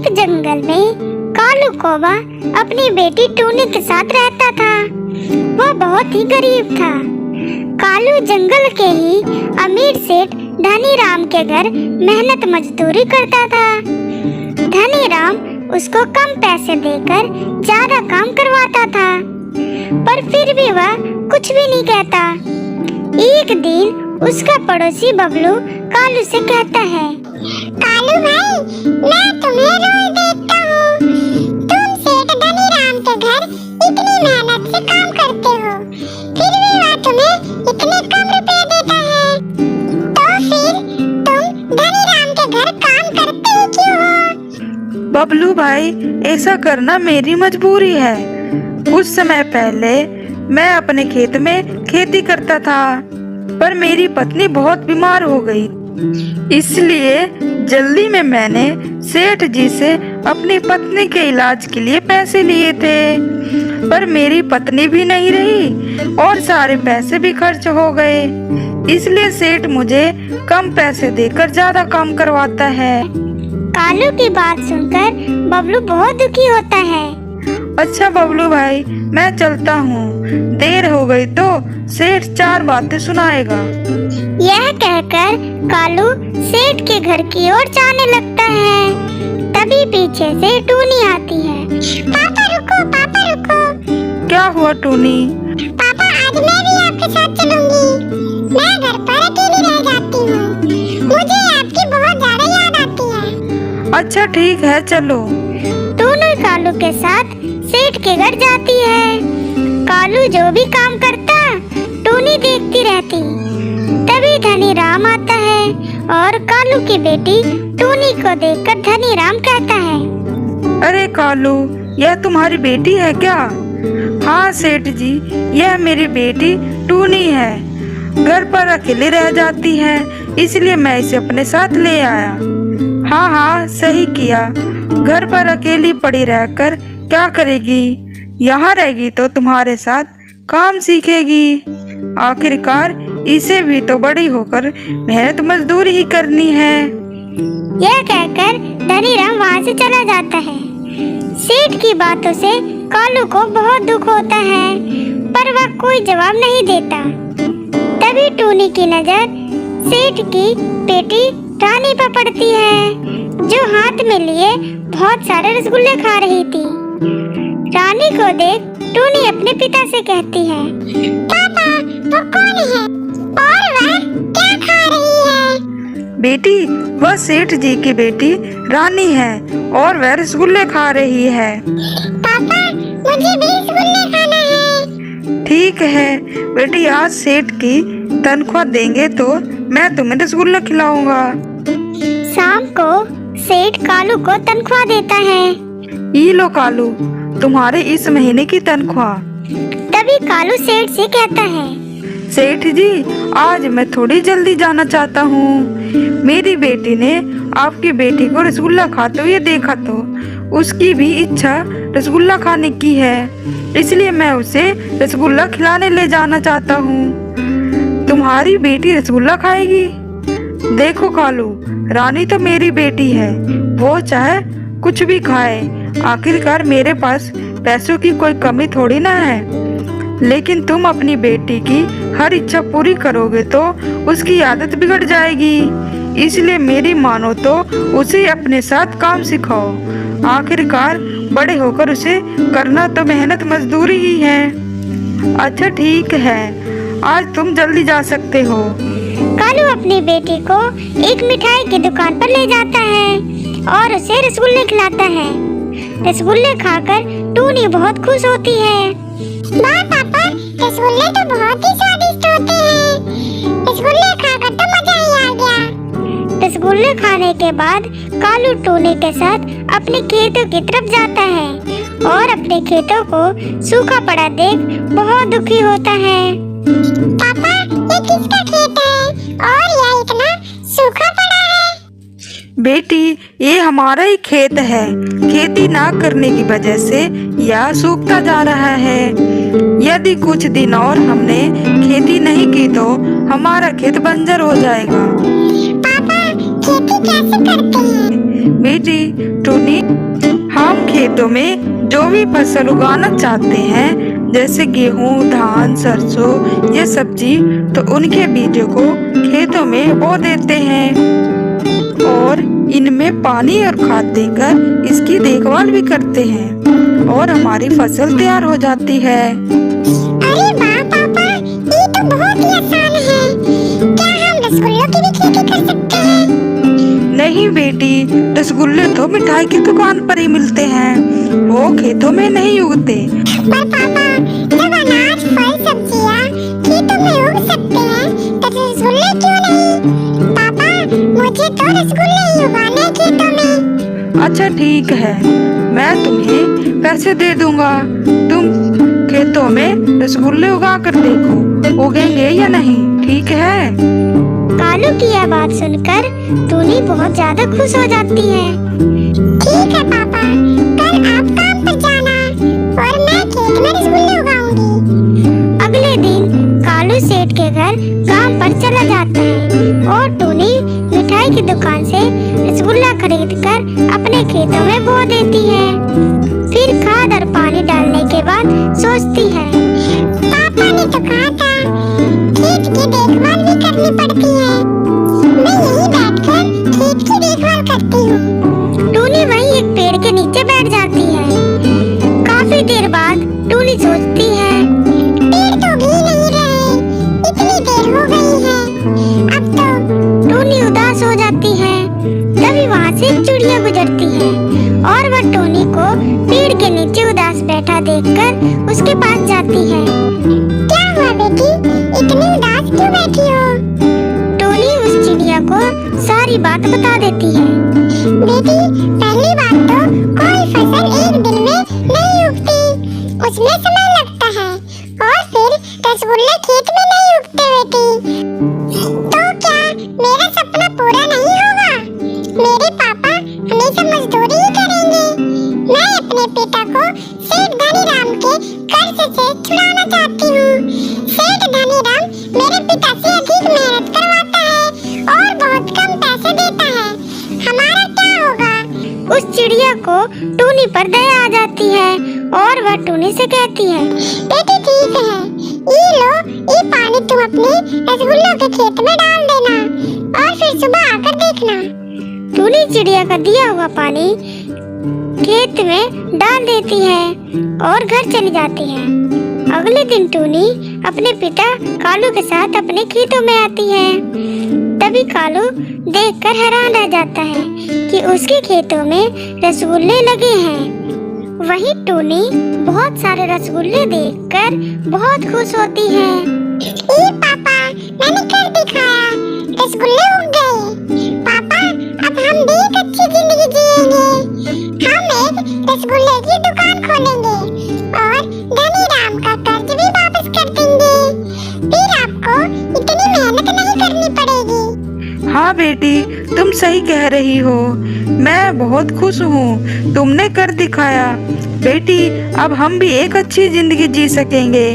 एक जंगल में कालू कौवा अपनी बेटी टूनी के साथ रहता था। वह बहुत ही गरीब था। कालू जंगल के ही अमीर सेठ धनी राम के घर मेहनत मजदूरी करता था। धनी राम उसको कम पैसे देकर ज्यादा काम करवाता था, पर फिर भी वह कुछ भी नहीं कहता। एक दिन उसका पड़ोसी बबलू कालू से कहता है, कालू भाई, मैं तुम्हें रोज देखता हूँ। तुम सेठ धनी राम के घर इतनी मेहनत से काम करते हो, फिर भी वह तुम्हें इतने कम रुपए देता है। तो फिर तुम धनी राम के घर काम करते ही क्यों हो? बबलू भाई, ऐसा करना मेरी मजबूरी है। कुछ समय पहले मैं अपने खेत में खेती करता था, पर मेरी पत्नी बहुत बीमार हो गई। इसलिए जल्दी में मैंने सेठ जी से अपनी पत्नी के इलाज के लिए पैसे लिए थे, पर मेरी पत्नी भी नहीं रही और सारे पैसे भी खर्च हो गए। इसलिए सेठ मुझे कम पैसे देकर ज्यादा काम करवाता है। कालू की बात सुनकर बबलू बहुत दुखी होता है। अच्छा बबलू भाई, मैं चलता हूँ, देर हो गई तो सेठ 4 बातें सुनाएगा। यह कहकर कालू सेठ के घर की ओर जाने लगता है। तभी पीछे से टूनी आती है। पापा रुको, पापा रुको। क्या हुआ टूनी? पापा, आज मैं भी आपके साथ चलूंगी। मैं घर पर अकेली रह जाती हूँ। मुझे आपकी बहुत ज्यादा याद आती है। अच्छा ठीक है, चलो। टूनी कालू के साथ सेठ के घर जाती है। कालू जो भी काम करता टूनी देखती रहती। तभी धनी राम आता है और कालू की बेटी टूनी को देखकर धनी राम कहता है, अरे कालू, यह तुम्हारी बेटी है क्या? हाँ सेठ जी, यह मेरी बेटी टूनी है। घर पर अकेले रह जाती है, इसलिए मैं इसे अपने साथ ले आया। हाँ हाँ, सही किया। घर पर अकेली पड़ी रहकर क्या करेगी? यहाँ रहेगी तो तुम्हारे साथ काम सीखेगी। आखिरकार इसे भी तो बड़ी होकर मेहनत मजदूरी ही करनी है। यह कहकर धनी राम वहाँ से चला जाता है। सेठ की बातों से कालू को बहुत दुख होता है, पर वह कोई जवाब नहीं देता। तभी टूनी की नजर सेठ की बेटी रानी पर पड़ती है, जो हाथ में लिए बहुत सारे रसगुल्ले खा रही थी। रानी को देख टूनी अपने पिता से कहती है, पापा, वो कौन है और वह क्या खा रही है? बेटी, वह सेठ जी की बेटी रानी है और वह रसगुल्ले खा रही है। पापा, मुझे भी रसगुल्ले खाना है। ठीक है बेटी, आज सेठ की तनख्वाह देंगे तो मैं तुम्हें रसगुल्ला खिलाऊंगा। शाम को सेठ कालू को तनख्वाह देता है। ये लो कालू, तुम्हारे इस महीने की तनख्वाह। तभी कालू सेठ से कहता है, सेठ जी, आज मैं थोड़ी जल्दी जाना चाहता हूँ। मेरी बेटी ने आपकी बेटी को रसगुल्ला खाते हुए देखा तो उसकी भी इच्छा रसगुल्ला खाने की है, इसलिए मैं उसे रसगुल्ला खिलाने ले जाना चाहता हूँ। तुम्हारी बेटी रसगुल्ला खाएगी? देखो कालू, रानी तो मेरी बेटी है, वो चाहे कुछ भी खाए। आखिरकार मेरे पास पैसों की कोई कमी थोड़ी ना है। लेकिन तुम अपनी बेटी की हर इच्छा पूरी करोगे तो उसकी आदत बिगड़ जाएगी। इसलिए मेरी मानो तो उसे अपने साथ काम सिखाओ। आखिरकार बड़े होकर उसे करना तो मेहनत मजदूरी ही है। अच्छा ठीक है, आज तुम जल्दी जा सकते हो। कालू अपनी बेटी को एक मिठाई की दुकान पर ले जाता है और उसे रसगुल्ले खिलाता है। रसगुल्ले खाकर टूनी बहुत खुश होती है। वाह पापा, रसगुल्ले तो बहुत ही स्वादिष्ट होते हैं। रसगुल्ले खाकर तो मजा ही आ गया। रसगुल्ले खाने के बाद कालू टूनी के साथ अपने खेतों की तरफ जाता है और अपने खेतों को सूखा पड़ा देख बहुत दुखी होता है। पापा, ये किसका खेत है और यह इतना सूखा पड़ा है? बेटी, ये हमारा ही खेत है। खेती ना करने की वजह से यह सूखता जा रहा है। यदि कुछ दिन और हमने खेती नहीं की तो हमारा खेत बंजर हो जाएगा। पापा, खेती कैसे करते हैं? बेटी टूनी, हम खेतों में जो भी फसल उगाना चाहते हैं, जैसे गेहूं, धान, सरसों या सब्जी, तो उनके बीजों को खेतों में बो देते हैं और इनमें पानी और खाद देकर इसकी देखभाल भी करते हैं और हमारी फसल तैयार हो जाती है। अरे वाह पापा, ये तो बहुत ही आसान है। क्या हम रसगुल्लों की भी खेती कर सकते हैं? नहीं बेटी, रसगुल्ले तो मिठाई की दुकान पर ही मिलते हैं, वो खेतों में नहीं उगते। पर पापा, जब अनाज, फल, सब्जियाँ खेतों में उग सकते हैं, तो रसगुल्ले क्यों नहीं? पापा, मुझे तो रसगुल्ले ही उगाने हैं खेतों में। अच्छा ठीक है, मैं तुम्हें पैसे दे दूंगा, तुम खेतों में रसगुल्ले उगा कर देखो, उगेंगे या नहीं, ठीक है? कालू की यह बात सुनकर टूनी बहुत ज्यादा खुश हो जाती है। ठीक है पापा, कल आप काम पर जाना और मैं खेत में रसगुल्ले उगाऊंगी। अगले दिन कालू सेठ के घर काम पर चला जाता है और टूनी मिठाई की दुकान से रसगुल्ला खरीदकर अपने खेतों में बो देती है। फिर खाद और पानी डालने के बाद सोचती है, पापा ने तो कहा था खेत की देखभाल भी करनी पड़ती है, मैं यहीं बैठकर खेत की देखभाल करती हूँ। टूनी वहीं एक पेड़ के नीचे बैठ जाती है। काफी देर बाद टूनी सोचती है, पेड़ तो उग ही नहीं रहे, इतनी देर हो गई है। अब तो टूनी उदास हो जाती है। तभी वहाँ से एक चिड़िया गुजरती है और वह टूनी को पेड़ के नीचे उदास बैठा देखकर उसके पास जाती है। क्या हुआ बेटी, इतनी उदास क्यों बैठी हो? टूनी उस चिड़िया को सारी बात बता देती है। बेटी, पहली बात तो कोई फसल एक दिन में नहीं उगती, उसमें समय लगता है और फिर रसगुल्ले खेत में नहीं उगते बेटी। तो क्या मेरा सपना पूरा नहीं होगा? मेरे पापा हमेशा मजदूरी ही करेंगे। मैं अपने पिता को सेठ धनीराम के कर्ज से छुड़ाना चाहती हूँ। सेठ धनीराम मेरे पिता से अधिक मेहनत करवाता है और बहुत कम पैसे देता है। हमारा क्या होगा? उस चिड़िया को टूनी पर दया आ जाती है और वह टूनी से कहती है, बेटी ठीक है, ये लो, ये पानी तुम अपने रसगुल्लों के खेत में डाल देना और फिर सुबह आकर देखना। टूनी चिड़िया का दिया हुआ पानी खेत में डाल देती है और घर चली जाती है। अगले दिन टूनी अपने पिता कालू के साथ अपने खेतों में आती है। तभी कालू देखकर हैरान रह जाता है कि उसके खेतों में रसगुल्ले लगे हैं। वहीं टूनी बहुत सारे रसगुल्ले देखकर बहुत खुश होती है। ये पापा, मैंने कर दिखाया, रसगुल्ले उग गए। पापा, अब हम भी एक अच्छी जिंदगी जिएंगे। हम एक रसगुल्ले की दुकान खोलेंगे और धनीराम का कर्ज भी वापस कर देंगे। फिर आपको इतनी मेहनत नहीं करनी पड़ेगी। हाँ बेटी, तुम सही कह रही हो, मैं बहुत खुश हूँ, तुमने कर दिखाया। बेटी, अब हम भी एक अच्छी जिंदगी जी सकेंगे।